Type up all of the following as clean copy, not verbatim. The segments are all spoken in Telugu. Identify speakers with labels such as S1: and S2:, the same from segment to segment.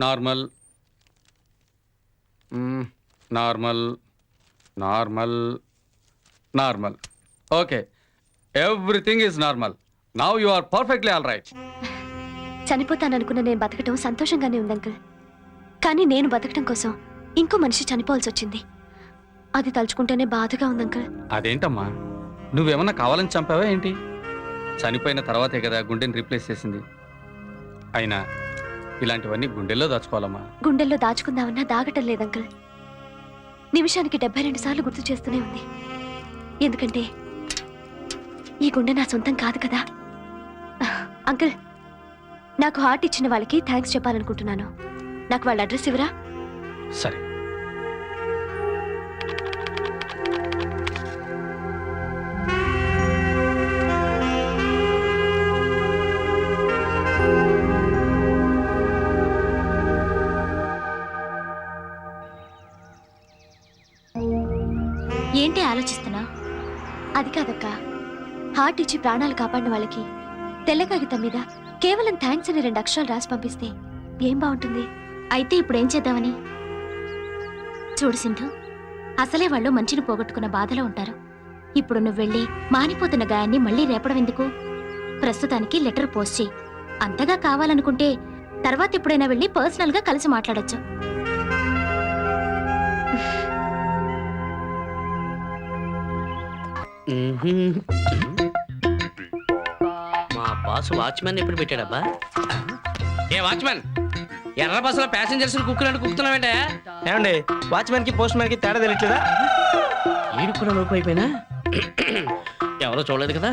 S1: Normal, normal, normal, normal. Okay, everything is normal. Now you are perfectly all right.
S2: చనిపోతాననుకున్న నేను బతకటం సంతోషంగానే ఉంది అంకుల్. కానీ నేను బతకటం కోసం ఇంకో మనిషి చనిపోవాల్సి వచ్చింది. అది తలుచుకుంటేనే బాధగా ఉంది అంకుల్.
S1: అదేంటమ్మా, నువ్వేమన్నా కావాలని చంపావా ఏంటి? చనిపోయిన తర్వాతే కదా గుండెని రీప్లేస్ చేసింది. అయినా ఇలాంటివన్నీ గుండెల్లో దాచుకోవాలమ్మా.
S2: గుండెల్లో దాచుకుందామన్నా దాగటం లేదు అంకుల్. నిమిషానికి 72 సార్లు గుర్తు చేస్తూనే ఉంది. ఎందుకంటే ఈ గుండె నా సొంతం కాదు కదా. అంకుల్, నాకు హార్ట్ ఇచ్చిన వాళ్ళకి థ్యాంక్స్ చెప్పాలనుకుంటున్నాను. నాకు వాళ్ళ అడ్రస్ ఇవ్వరా?
S1: సరే.
S2: ఏంటి ఆలోచిస్తున్నా? అది కాదక్క, హార్ట్ ఇచ్చి ప్రాణాలు కాపాడిన వాళ్ళకి తెల్ల కాగితం మీద కేవలం థ్యాంక్స్ అని 2 అక్షరాలు రాసి పంపిస్తే ఏం బాగుంటుంది? అయితే ఇప్పుడు ఏం చేద్దామని? చూడు సింధు, అసలే వాళ్ళు మంచిని పోగొట్టుకున్న బాధలో ఉంటారు. ఇప్పుడు నువ్వు వెళ్ళి మానిపోతున్న గాయాన్ని మళ్ళీ రేపడం ఎందుకు? ప్రస్తుతానికి లెటర్ పోస్ట్ చేయి. అంతగా కావాలనుకుంటే తర్వాత ఎప్పుడైనా వెళ్ళి పర్సనల్ గా కలిసి మాట్లాడొచ్చు.
S3: మా బాస్ వాచ్మెన్ ఎప్పుడు పెట్టాడబ్బా? ఏ వాచ్మెన్, ఎర్ర బస్సులో ప్యాసింజర్స్ కుక్కులంటే కుక్కుతున్నావేంటే?
S4: ఏమండి, వాచ్మెన్ కి పోస్ట్ మ్యాన్ కి తేడా తెలియట్లేదా?
S3: ఈడు కూడా లోపు అయిపోయినా ఎవరో చూడలేదు కదా.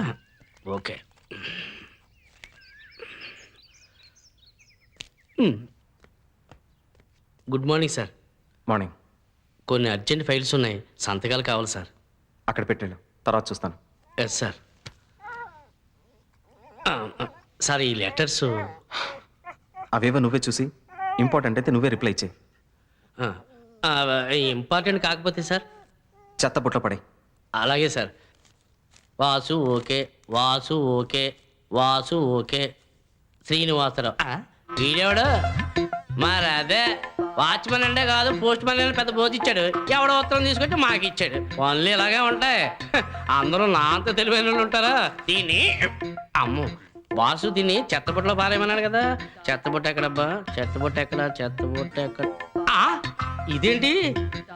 S3: Okay, good morning sir.
S4: Morning.
S3: కొన్ని అర్జెంట్ ఫైల్స్ ఉన్నాయి, సంతకాలు కావాలి సార్.
S4: అక్కడ పెట్టాను, తర్వాత చూస్తాను.
S3: Yes sir. సార్ ఈ లెటర్స్
S4: అవేవో నువ్వే చూసి ఇంపార్టెంట్ అయితే నువ్వే రిప్లై ఇచ్చే.
S3: ఇంపార్టెంట్ కాకపోతే సార్
S4: చెత్త బుట్ల పడే.
S3: అలాగే sir. Vasu okay, Vasu okay, Vasu okay. Srinivasarao వీడెవడు? మరి అదే వాచ్మెన్ అంటే కాదు, పోస్ట్ మ్యాన్ అని పెద్ద బోధిచ్చాడు. ఎవడో ఉత్తరం తీసుకొచ్చి మాకు ఇచ్చాడు. పనులు ఇలాగే ఉంటాయి. అందరూ నా అంత తెలివైన వాళ్ళు ఉంటారా? దీన్ని అమ్మో వాసు దీన్ని చెత్తబుట్టలో పారేయమన్నాడు కదా. చెత్తబుట్ట ఎక్కడబ్బా? చెత్తబుట్ట ఎక్కడ? చెత్తబుట్ట ఎక్కడ? ఇదేంటి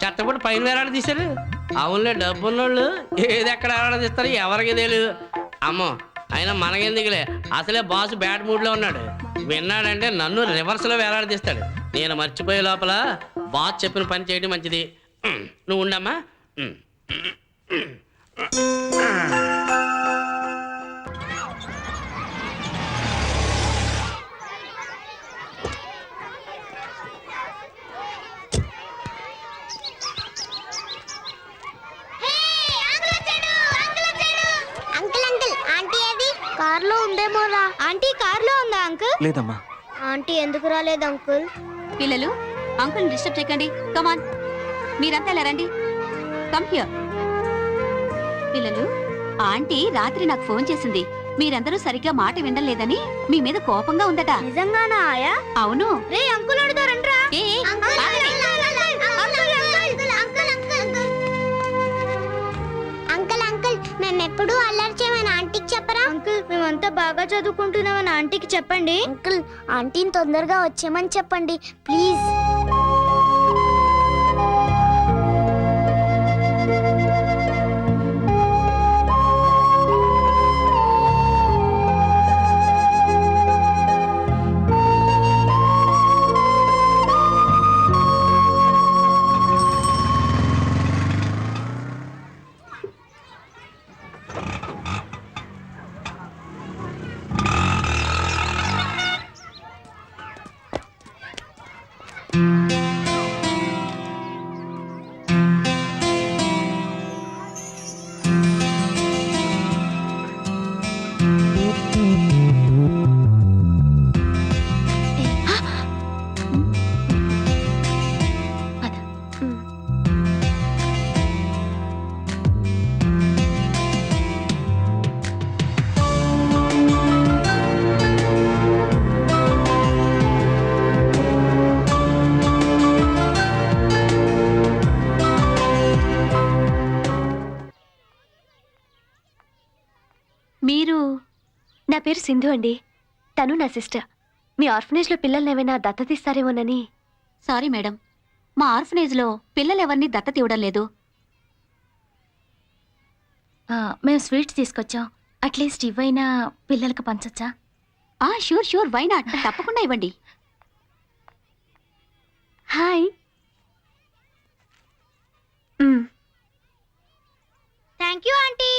S3: చెత్తబుట్ట పైన వేలాడ తీశారు? అవునులే, డబ్బున్నోళ్ళు ఏది ఎక్కడ తీస్తారు ఎవరికి తెలియదు. అమ్మో అయినా మనకెందుకులే, అసలే బాసు బ్యాడ్ మూడ్లో ఉన్నాడు. విన్నాడంటే నన్ను రివర్స్లో వేలాడదీస్తాడు. నేను మర్చిపోయే లోపల బాస్ చెప్పిన పని చేయడం మంచిది. నువ్వు ఉండమ్మా.
S5: కార్లో ఉందేమోరా. ఆంటీ కార్లో ఉందా అంకుల్?
S4: లేదమ్మా.
S5: ఆంటీ ఎందుకు రాలేదు అంకుల్?
S2: పిల్లలు, అంకుల్ని డిస్టర్బ్ చేయకండి. కమాన్, మీరంతా ఇలా రండి. Come here. పిల్లలు, ఆంటీ రాత్రి నాకు ఫోన్ చేసింది. మీరందరూ సరిగ్గా మాట వినలేదని మీ మీద కోపంగా ఉందట.
S5: నిజంగానా ఆయా?
S2: అవును.
S5: రే అంకుల్ అడుగుతారంట్రా. అంకుల్ అంకుల్ మేమెప్పుడు అల్లరి చేయమని ఆంటీకి చెప్పరా? అంకుల్ మేమంతా బాగా చదువుకుంటున్నామని ఆంటీకి చెప్పండి. అంకుల్ ఆంటీని తొందరగా వచ్చేయమని చెప్పండి ప్లీజ్.
S2: పేరు సింధు అండి. తను నా సిస్టర్. మీ ఆర్ఫనేజ్లో పిల్లల్ని ఏమైనా దత్తతిస్తారేమోనని.
S6: సారీ మేడం, మా ఆర్ఫనేజ్లో పిల్లలెవరిని దత్తత ఇవ్వడం లేదు.
S2: మేము స్వీట్స్ తీసుకొచ్చాం. అట్లీస్ట్ ఇవైనా పిల్లలకు పంచొచ్చా?
S6: షూర్ వై నాట్, తప్పకుండా ఇవ్వండి.
S2: Hi.
S5: Thank you aunty.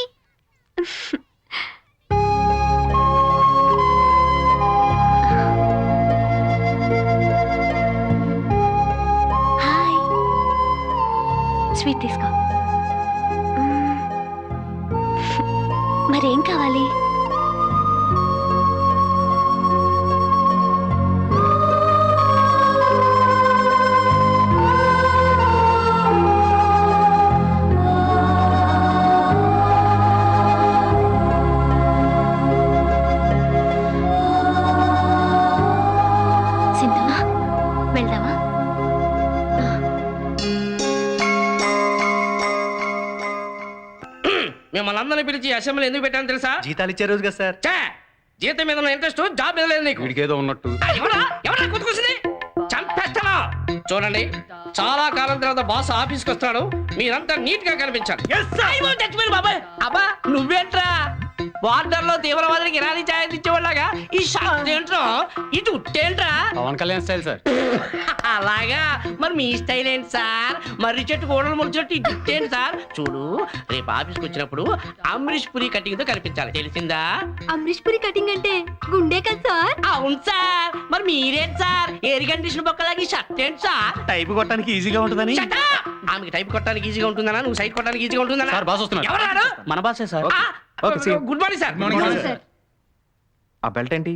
S2: Hi. Sweet తీసుకో. మరేం కావాలి? సింధు, వెళ్దామా?
S3: మిమ్మల్ని అందరిని పిలిచి అసెంబ్లీ ఎందుకు పెట్టాను తెలుసా?
S4: జీతాలు ఇచ్చే రోజు కదా సార్.
S3: ఛే! జీతం మీద ఉన్న ఇంట్రెస్ట్ జాబ్ మీద లేదు నీకు.
S1: వీడికేదో ఉన్నట్టు.
S3: ఎవరా గుర్తుకొచ్చింది? చంపేస్తాను. చూడండి, చాలా కాలం తర్వాత బాస్ ఆఫీస్కి వస్తాడు. మీరంతా నీట్ గా కనిపించాలి. అయ్యో, చచ్చిపోయాను బాబాయ్. అబ్బా నువ్వేంట్రా బార్డర్ లో తీవ్రవాదికి ఇరానీ ఛాయ ఇచ్చేవాళ్ళగా ఈ షాట్ ఏంట్రా, ఇటు ఉట్టేంట్రా?
S1: Pawan Kalyan style sir.
S3: అలాగా, మరి మీ స్టైల్ ఏంటి సార్? మర్రి చెట్టు గోడలు ముడిచెట్టు ఇటు ఉట్టేంటి సార్? చూడు, రేపు ఆఫీస్కి వచ్చినప్పుడు అమరీష్ పురి కటింగ్ తో కనిపించాలి, తెలిసిందా?
S2: అమరీష్ పురి కటింగ్ అంటే గుండె కదా సార్?
S3: అవును సార్. మరి మీరేంటి సార్ ఎయిర్ కండిషన్ బొక్కలాగి షర్ట్ ఏంటి సార్?
S4: టైప్ కొట్టడానికి ఈజీగా ఉంటుందని.
S3: Shut up! ఆమెకి టైప్ కొట్టడానికి ఈజీగా ఉంటుందనా, నువ్వు సైట్ కొట్టడానికి ఈజీగా ఉంటుందనా?
S1: సార్ బాస్ వస్తున్నారు.
S3: ఎవరాడు?
S4: మన బాసే sir. Okay, see you.
S3: Good morning sir.
S1: Good morning, sir.
S4: ఆ బెల్ట్ ఏంటి?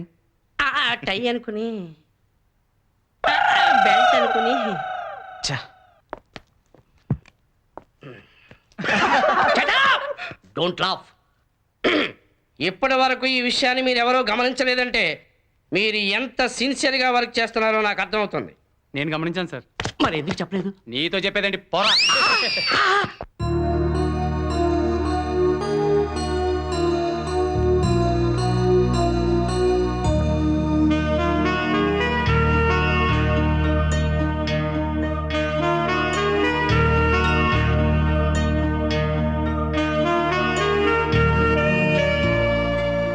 S3: టై అనుకుని, బెల్ట్ అనుకుని.
S4: ఛా,
S3: డోంట్ లాఫ్. ఇప్పటి వరకు ఈ విషయాన్ని మీరు ఎవరో గమనించలేదంటే మీరు ఎంత సిన్సియర్గా వర్క్ చేస్తున్నారో నాకు అర్థమవుతుంది.
S1: నేను గమనించాను సార్.
S3: మరి ఎందుకు చెప్పలేదు?
S1: నీతో చెప్పేదండి పోరా.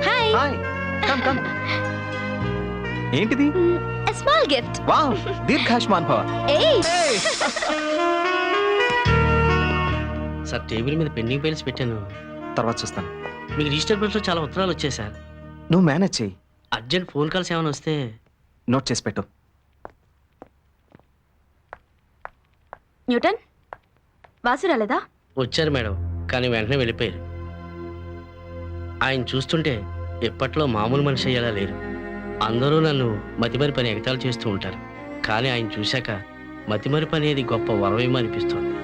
S2: హాయ్.
S4: హాయ్. Come come. ఏంటిది?
S2: Small gift.
S4: వావ్, దీర్ఘాయుష్మాన్ భవ.
S2: ఏయ్.
S3: సార్, టేబుల్ మీద పెండింగ్ ఫైల్స్ పెట్టాను.
S4: తర్వాత చూస్తాను.
S3: మీకు రిజిస్టర్ బిల్స్లో చాలా ఉత్తరాలు వచ్చాయి సార్.
S4: నువ్వు మేనేజ్ చెయ్యి.
S3: అర్జెంట్ ఫోన్ కాల్స్ ఏమైనా వస్తే
S4: నోట్ చేసి పెట్టు.
S2: న్యూటన్, వాసు రాలేదా?
S3: వచ్చారు మేడం, కానీ వెంటనే వెళ్ళిపోయారు. ఆయన చూస్తుంటే ఎప్పట్లో మామూలు మనిషి అయ్యేలా లేరు. అందరూ నన్ను మతిమరి పని ఎగతాళి చేస్తూ ఉంటారు, కానీ ఆయన చూశాక మతిమరి పని అనేది గొప్ప వరమేమో అనిపిస్తోంది.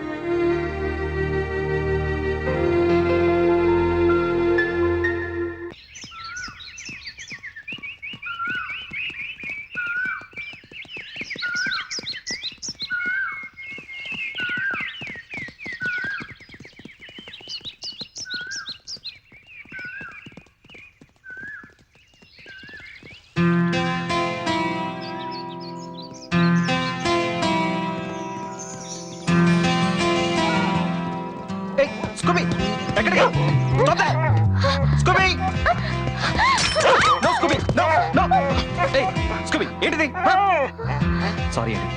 S4: ఏయ్, స్కూబీ, ఎక్కడికి? Stop that! Scooby! No, Scooby, no, no! ఏయ్, స్కూబీ, ఏంటిది? సారీ అండి.